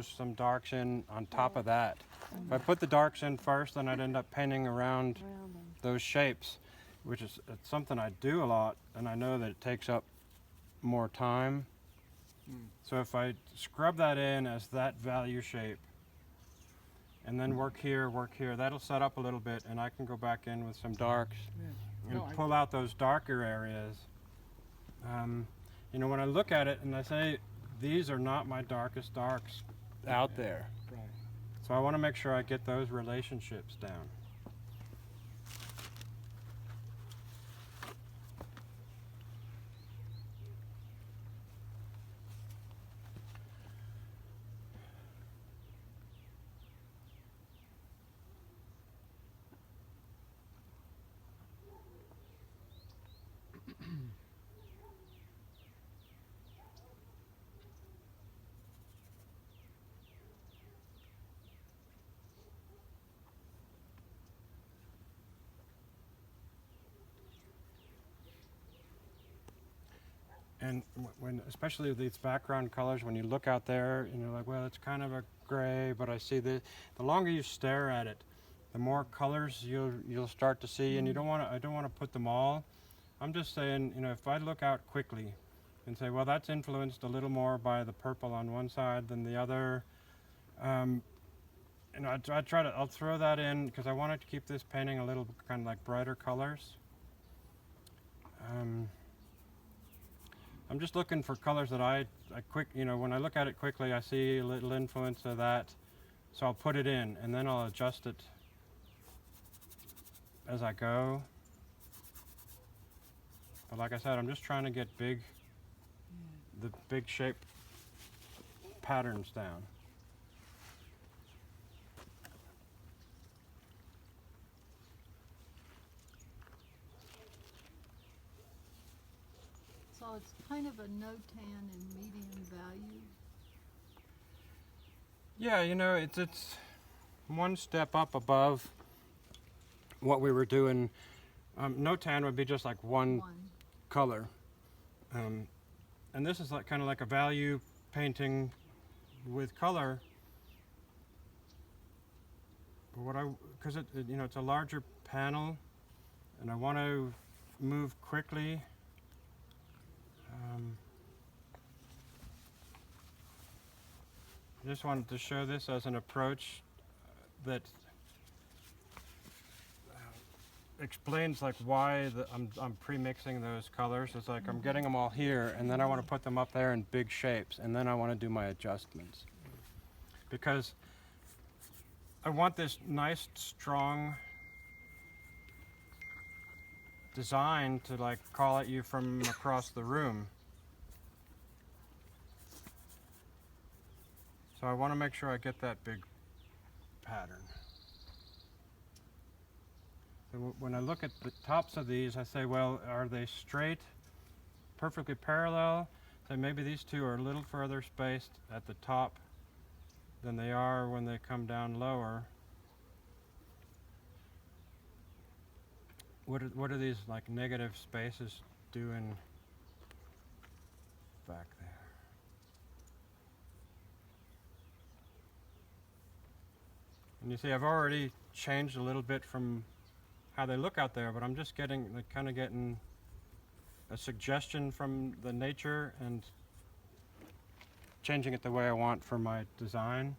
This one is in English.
throw some darks in on top of that. If I put the darks in first, then I'd end up painting around those shapes, which is it's something I do a lot, and I know that it takes up more time. So if I scrub that in as that value shape, and then work here, that'll set up a little bit, and I can go back in with some darks and pull out those darker areas. You know, when I look at it and I say, these are not my darkest darks out there. Right. So I want to make sure I get those relationships down. And when, especially with these background colors, when you look out there and you're like, well, it's kind of a gray, but I see the longer you stare at it, the more colors you'll start to see. And you don't want to, I don't want to put them all. I'm just saying, you know, if I look out quickly and say, well, that's influenced a little more by the purple on one side than the other, you know, I'll throw that in because I wanted to keep this painting a little kind of like brighter colors. I'm just looking for colors that I you know, when I look at it quickly, I see a little influence of that. So I'll put it in and then I'll adjust it as I go. But like I said, I'm just trying to get the big shape patterns down. So it's kind of a no tan and medium value. Yeah, you know, it's one step up above what we were doing. No tan would be just like one color. And this is like kind of like a value painting with color. But because you know, it's a larger panel and I want to move quickly. I just wanted to show this as an approach that explains like why I'm pre-mixing those colors. It's like I'm getting them all here and then I want to put them up there in big shapes and then I want to do my adjustments. Because I want this nice, strong design to like call at you from across the room. So I want to make sure I get that big pattern. So when I look at the tops of these, I say, well, are they straight, perfectly parallel? So maybe these two are a little further spaced at the top than they are when they come down lower. What are these like negative spaces doing back there? And you see, I've already changed a little bit from how they look out there, but I'm just getting, like, kind of getting a suggestion from the nature and changing it the way I want for my design.